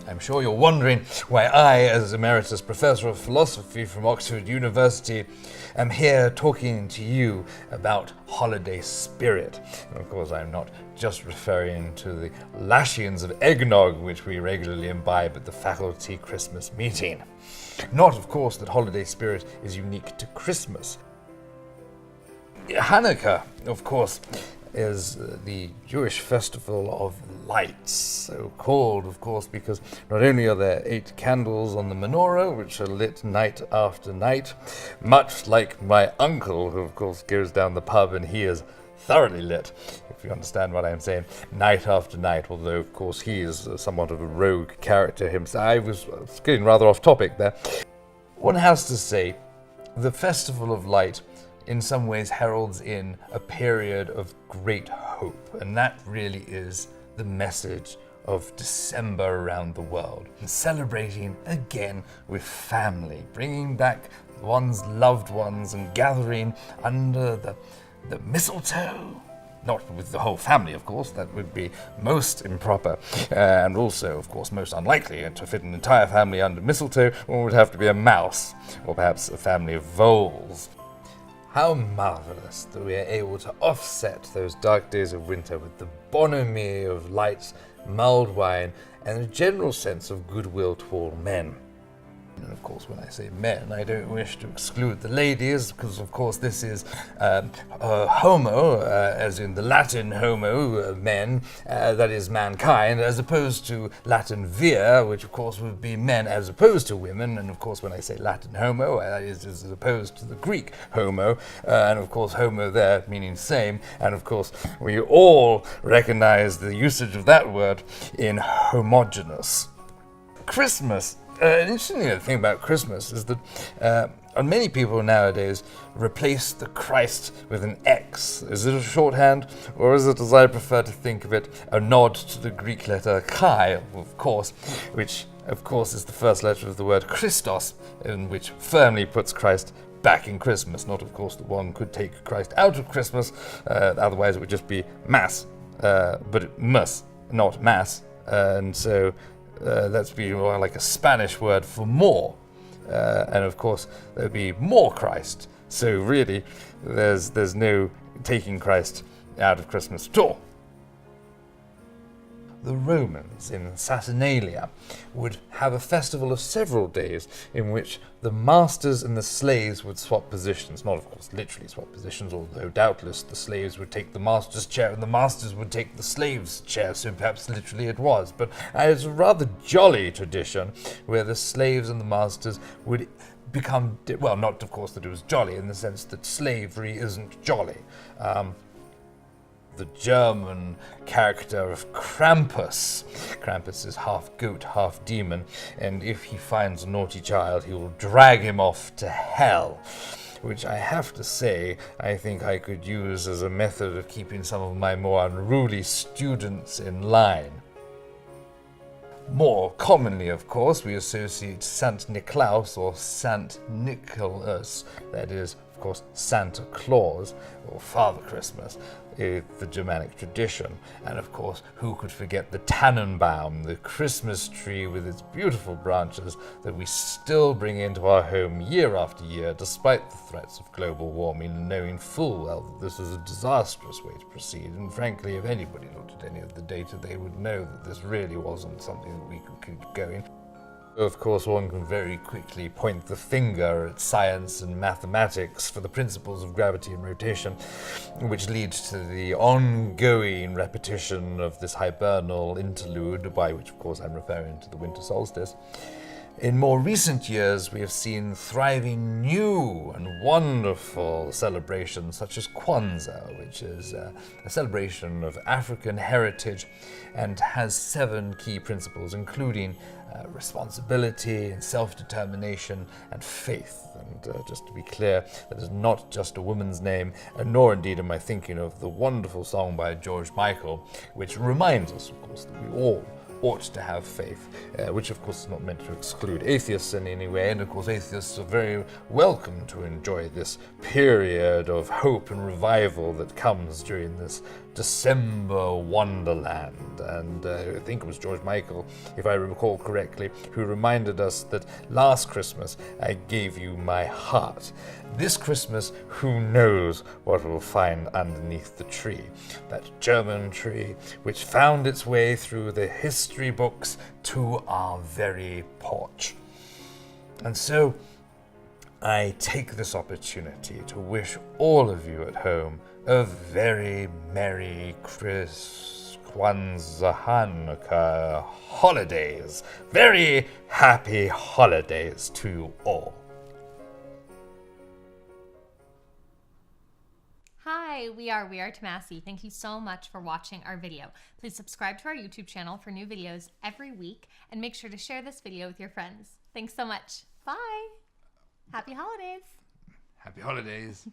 I'm sure you're wondering why I, as Emeritus Professor of Philosophy from Oxford University, am here talking to you about holiday spirit. And of course, I'm not just referring to the lashings of eggnog which we regularly imbibe at the faculty Christmas meeting. Not, of course, that holiday spirit is unique to Christmas. Hanukkah, of course, is the Jewish festival of lights, so called, of course, because not only are there 8 candles on the menorah, which are lit night after night, much like my uncle, who of course goes down the pub and he is thoroughly lit, if you understand what I'm saying, night after night, although of course he is somewhat of a rogue character himself. I was getting rather off topic there. One has to say, the Festival of Light in some ways heralds in a period of great hope, and that really is the message of December around the world. And celebrating again with family, bringing back one's loved ones and gathering under the mistletoe. Not with the whole family, of course, that would be most improper, and also, of course, most unlikely. And to fit an entire family under mistletoe, one would have to be a mouse, or perhaps a family of voles. How marvelous that we are able to offset those dark days of winter with the bonhomie of lights, mulled wine, and a general sense of goodwill to all men. And of course, when I say men, I don't wish to exclude the ladies, because of course this is homo, as in the Latin homo, men, that is mankind, as opposed to Latin vir, which of course would be men as opposed to women. And of course, when I say Latin homo, that is as opposed to the Greek homo, and of course homo there meaning same. And of course, we all recognize the usage of that word in homogeneous. Christmas. An interesting thing about Christmas is that many people nowadays replace the Christ with an X. Is it a shorthand, or is it, as I prefer to think of it, a nod to the Greek letter chi, of course, which of course is the first letter of the word Christos, and which firmly puts Christ back in Christmas. Not, of course, that one could take Christ out of Christmas, otherwise it would just be Masse, but Masse, not Mass, and so that's be more like a Spanish word for more, and of course there'd be more Christ. So really, there's no taking Christ out of Christmas at all. The Romans in Saturnalia would have a festival of several days in which the masters and the slaves would swap positions. Not, of course, literally swap positions, although doubtless the slaves would take the master's chair and the masters would take the slave's chair, so perhaps literally it was. But it's a rather jolly tradition where the slaves and the masters would become, well, not of course that it was jolly in the sense that slavery isn't jolly. The German character of Krampus. Krampus is half goat, half demon, and if he finds a naughty child, he will drag him off to hell, which I have to say, I think I could use as a method of keeping some of my more unruly students in line. More commonly, of course, we associate Saint Niklaus or Saint Nicholas, that is, of course, Santa Claus, or Father Christmas, the Germanic tradition. And of course, who could forget the Tannenbaum, the Christmas tree with its beautiful branches that we still bring into our home year after year, despite the threats of global warming, knowing full well that this is a disastrous way to proceed. And frankly, if anybody looked at any of the data, they would know that this really wasn't something that we could keep going. Of course, one can very quickly point the finger at science and mathematics for the principles of gravity and rotation, which leads to the ongoing repetition of this hibernal interlude, by which, of course, I'm referring to the winter solstice. In more recent years, we have seen thriving new and wonderful celebrations such as Kwanzaa, which is a celebration of African heritage and has 7 key principles, including responsibility and self-determination and faith. And just to be clear, that is not just a woman's name, nor indeed am I thinking of the wonderful song by George Michael, which reminds us, of course, that we all ought to have faith, which of course is not meant to exclude atheists in any way, and of course atheists are very welcome to enjoy this period of hope and revival that comes during this December wonderland. And I think it was George Michael, if I recall correctly, who reminded us that last Christmas I gave you my heart. This Christmas, who knows what we'll find underneath the tree. That German tree, which found its way through the history books to our very porch. And so, I take this opportunity to wish all of you at home a very Merry Kwanzaa Hanukkah holidays. Very happy holidays to you all. Hi, we are Thomasse. Thank you so much for watching our video. Please subscribe to our YouTube channel for new videos every week, and make sure to share this video with your friends. Thanks so much. Bye. Happy holidays. Happy holidays.